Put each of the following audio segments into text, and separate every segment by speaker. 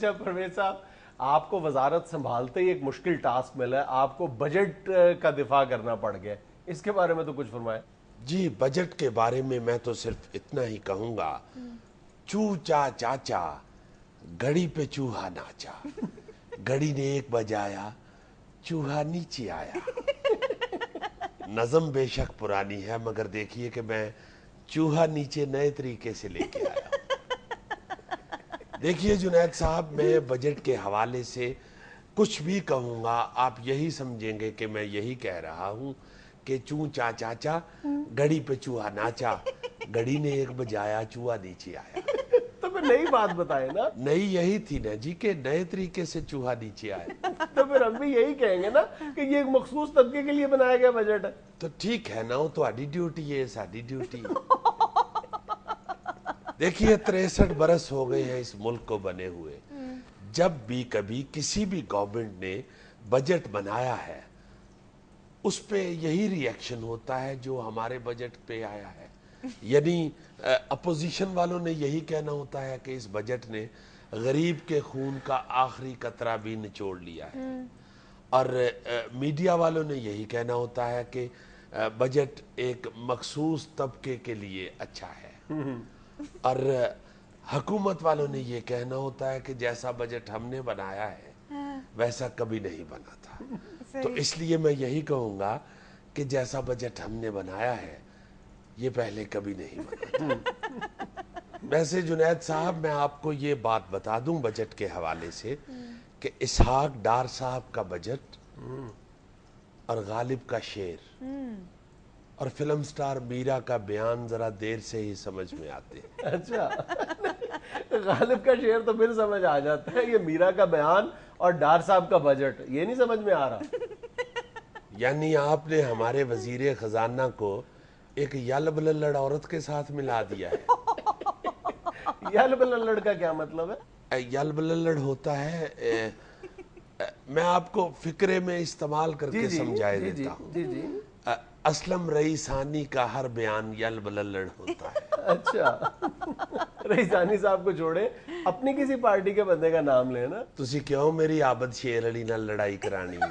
Speaker 1: اچھا پرویز صاحب، آپ کو وزارت سنبھالتے ہی ایک مشکل ٹاسک ملا ہے، آپ کو بجٹ کا دفاع کرنا پڑ گیا، اس کے بارے میں تو کچھ فرمائیں۔
Speaker 2: جی بجٹ کے بارے میں تو صرف اتنا ہی کہوں گا، چوچا چاچا گھڑی پہ چوہا ناچا، گھڑی نے 1 بجایا چوہا نیچے آیا۔ نظم بے شک پرانی ہے مگر دیکھیے کہ میں چوہا نیچے نئے طریقے سے لے کے آیا۔ دیکھیے جنید صاحب، میں بجٹ کے حوالے سے کچھ بھی کہوں گا آپ یہی سمجھیں گے کہ میں یہی کہہ رہا ہوں کہ چونچا چاچا گھڑی پہ چوہا ناچا، گھڑی نے 1 بجایا چوہا نیچے آیا۔
Speaker 1: تو پھر نئی بات بتائیں نا۔
Speaker 2: نئی یہی تھی نا جی کہ نئے طریقے سے چوہا نیچے آیا۔
Speaker 1: تو پھر ہم بھی یہی کہیں گے نا کہ یہ ایک مخصوص طبقے کے لیے بنایا گیا بجٹ ہے۔
Speaker 2: تو ٹھیک ہے نا، وہ تو آڈی ڈیوٹی ہے، ساڈی ڈیوٹی ہے۔ دیکھیے 63 برس ہو گئے ہیں اس ملک کو بنے ہوئے، جب بھی کبھی کسی بھی گورنمنٹ نے بجٹ بنایا ہے اس پہ یہی ری ایکشن ہوتا ہے جو ہمارے بجٹ پہ آیا ہے، یعنی اپوزیشن والوں نے یہی کہنا ہوتا ہے کہ اس بجٹ نے غریب کے خون کا آخری قطرہ بھی نچوڑ لیا ہے، اور میڈیا والوں نے یہی کہنا ہوتا ہے کہ بجٹ ایک مخصوص طبقے کے لیے اچھا ہے، اور حکومت والوں نے یہ کہنا ہوتا ہے کہ جیسا بجٹ ہم نے بنایا ہے ویسا کبھی نہیں بنا تھا۔ تو اس لیے میں یہی کہوں گا کہ جیسا بجٹ ہم نے بنایا ہے یہ پہلے کبھی نہیں بنا تھا۔ ویسے جنید صاحب میں آپ کو یہ بات بتا دوں بجٹ کے حوالے سے کہ اسحاق ڈار صاحب کا بجٹ اور غالب کا شعر اور فلم سٹار میرا کا بیان ذرا دیر سے ہی سمجھ میں آتے ہیں۔
Speaker 1: اچھا، غالب کا شعر تو پھر سمجھ آ جاتا ہے، یہ میرا کا بیان اور ڈار صاحب کا بجٹ یہ نہیں سمجھ میں آ رہا۔
Speaker 2: یعنی آپ نے ہمارے وزیر خزانہ کو ایک یل بللڑ عورت کے ساتھ ملا دیا ہے۔
Speaker 1: یل بللڑ کا کیا مطلب ہے؟
Speaker 2: یل بللڑ ہوتا ہے، میں آپ کو فکرے میں استعمال کر کے سمجھائے دیتا ہوں۔
Speaker 1: جی جی
Speaker 2: اسلم رئیسانی کا ہر بیان یل بللڑ ہوتا ہے۔
Speaker 1: اچھا، رئیسانی صاحب کو چھوڑے، اپنی کسی پارٹی کے بندے کا نام لیں نا۔
Speaker 2: تسی کیوں میری عابد شیر علی نال لڑائی کرانی ہے؟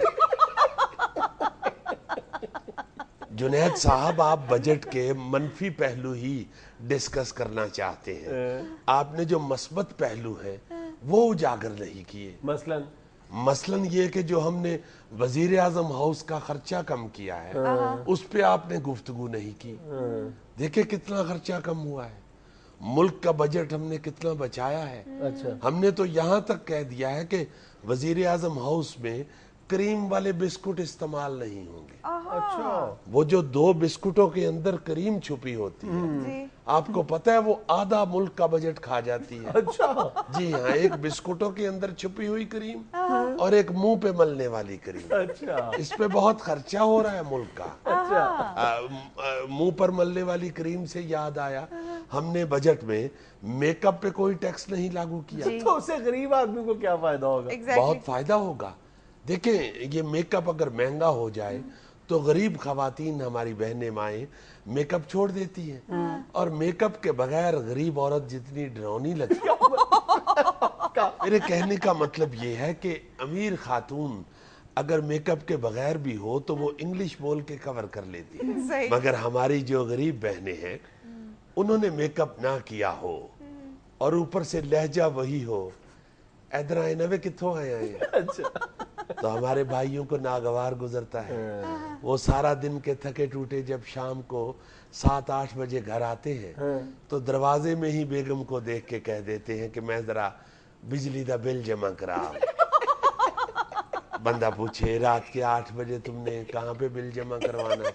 Speaker 2: جنید صاحب آپ بجٹ کے منفی پہلو ہی ڈسکس کرنا چاہتے ہیں، آپ نے جو مثبت پہلو ہیں وہ اجاگر نہیں کیے۔ مثلاً یہ کہ جو ہم نے وزیر اعظم ہاؤس کا خرچہ کم کیا ہے اس پہ آپ نے گفتگو نہیں کی۔ دیکھیں کتنا خرچہ کم ہوا ہے، ملک کا بجٹ ہم نے کتنا بچایا ہے۔ ہم نے تو یہاں تک کہہ دیا ہے کہ وزیر اعظم ہاؤس میں کریم والے بسکٹ استعمال نہیں ہوں گے۔
Speaker 1: اچھا،
Speaker 2: وہ جو 2 بسکٹوں کے اندر کریم چھپی ہوتی ہے، آپ کو پتہ ہے وہ آدھا ملک کا بجٹ کھا جاتی ہے۔
Speaker 1: اچھا،
Speaker 2: جی ہاں، ایک بسکٹوں کے اندر چھپی ہوئی کریم اور ایک منہ پہ ملنے والی کریم،
Speaker 1: اچھا،
Speaker 2: اس پہ بہت خرچہ ہو رہا ہے ملک کا۔
Speaker 1: اچھا،
Speaker 2: منہ پر ملنے والی کریم سے یاد آیا، ہم نے بجٹ میں میک اپ پہ کوئی ٹیکس نہیں لاگو کیا۔
Speaker 1: تو اس سے غریب آدمی کو کیا فائدہ ہوگا؟
Speaker 2: بہت فائدہ ہوگا۔ دیکھیں یہ میک اپ اگر مہنگا ہو جائے تو غریب خواتین ہماری بہنیں مائیں میک اپ چھوڑ دیتی ہیں، اور میک اپ کے بغیر غریب عورت جتنی ڈراؤنی لگتی ہے۔ میرے کہنے کا مطلب یہ ہے کہ امیر خاتون اگر میک اپ کے بغیر بھی ہو تو وہ انگلش بول کے کور کر لیتی ہے، مگر ہماری جو غریب بہنیں ہیں انہوں نے میک اپ نہ کیا ہو اور اوپر سے لہجہ وہی ہو، ادھر آئے نوے کتھوں آئے ہیں، تو ہمارے بھائیوں کو ناگوار گزرتا ہے۔ وہ سارا دن کے تھکے ٹوٹے جب شام کو 7-8 بجے گھر آتے ہیں تو دروازے میں ہی بیگم کو دیکھ کے کہہ دیتے ہیں کہ میں ذرا بجلی دا بل جمع کرا۔ بندہ پوچھے رات کے 8 بجے تم نے کہاں پہ بل جمع کروانا؟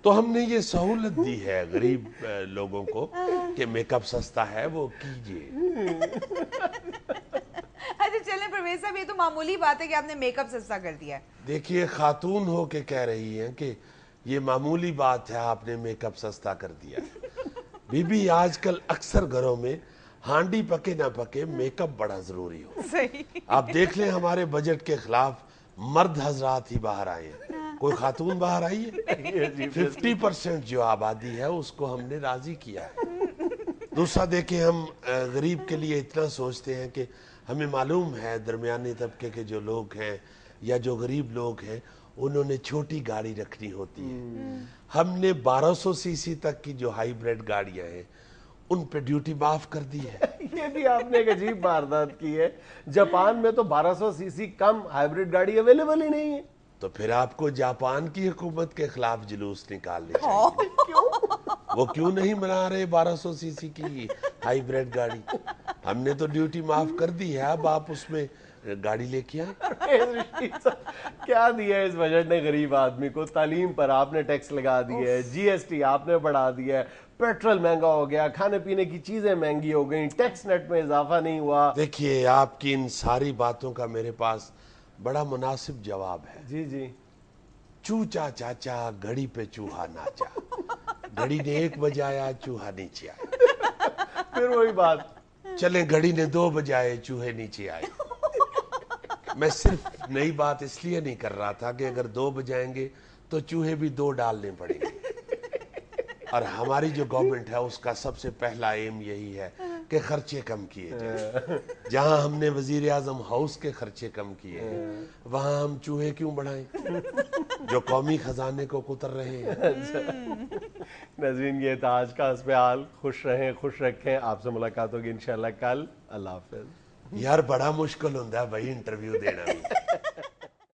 Speaker 2: تو ہم نے یہ سہولت دی ہے غریب لوگوں کو کہ میک اپ سستا ہے وہ کیجئے۔
Speaker 3: اچھا چلیں پرویز صاحب، یہ تو معمولی بات ہے کہ آپ نے میک اپ سستا کر دیا ہے۔
Speaker 2: دیکھیے خاتون ہو کے کہہ رہی ہیں کہ یہ معمولی بات ہے آپ نے میک اپ سستا کر دیا ہے۔ بی بی آج کل اکثر گھروں میں ہانڈی پکے نہ پکے میک اپ بڑا ضروری ہو۔ آپ دیکھ لیں ہمارے بجٹ کے خلاف مرد حضرات ہی باہر آئے ہیں، کوئی خاتون باہر آئی ہے؟ 50% جو آبادی ہے اس کو ہم نے راضی کیا ہے۔ دوسرا دیکھیں ہم غریب کے لیے اتنا سوچتے ہیں کہ ہمیں معلوم ہے درمیانی طبقے کے جو لوگ ہیں یا جو غریب لوگ ہیں انہوں نے چھوٹی گاڑی رکھنی ہوتی ہے. ہم نے 1200 سی سی تک کی جو ہائی بریڈ گاڑیاں ہیں ان پہ ڈیوٹی معاف کر دی ہے.
Speaker 1: یہ بھی آپ نے ایک عجیب واردات کی ہے. جاپان میں تو 1200 سی سی کم ہائیبریڈ گاڑی اویلیبل ہی نہیں ہے.
Speaker 2: تو پھر آپ کو جاپان کی حکومت کے خلاف جلوس نکالنے چاہیے. وہ کیوں نہیں بنا رہے 1200 سی سی کی ہائی بریڈ گاڑی؟ ہم نے تو ڈیوٹی معاف کر دی ہے, اب آپ اس میں گاڑی لے کے آئیں.
Speaker 1: کیا دیا ہے اس بجٹ نے غریب آدمی کو؟ تعلیم پر آپ نے ٹیکس لگا دی ہے, جی ایس ٹی آپ نے بڑھا دیا ہے, پیٹرول مہنگا ہو گیا, کھانے پینے کی چیزیں مہنگی ہو گئیں, ٹیکس نیٹ میں اضافہ نہیں ہوا.
Speaker 2: دیکھیے آپ کی ان ساری باتوں کا میرے پاس بڑا مناسب جواب ہے.
Speaker 1: جی جی.
Speaker 2: چوچا چاچا گھڑی پہ چوہا ناچا, گھڑی نے 1 بجایا چوہا نیچے آیا.
Speaker 1: پھر وہی بات,
Speaker 2: چلیں گھڑی نے 2 بجائے چوہے نیچے آئے. میں صرف نئی بات اس لیے نہیں کر رہا تھا کہ اگر 2 بجائیں گے تو چوہے بھی 2 ڈالنے پڑیں گے. اور ہماری جو گورنمنٹ ہے اس کا سب سے پہلا ایم یہی ہے کہ خرچے کم کیے جائیں. جہاں ہم نے وزیر اعظم ہاؤس کے خرچے کم کیے ہیں وہاں ہم چوہے کیوں بڑھائیں جو قومی خزانے کو کتر رہے ہیں.
Speaker 1: ناظرین یہ تھا آج کا حسب حال. خوش رہیں, خوش رکھیں. آپ سے ملاقات ہوگی انشاءاللہ کل. اللہ حافظ.
Speaker 2: یار بڑا مشکل ہوتا ہے بھائی انٹرویو دینا بھی.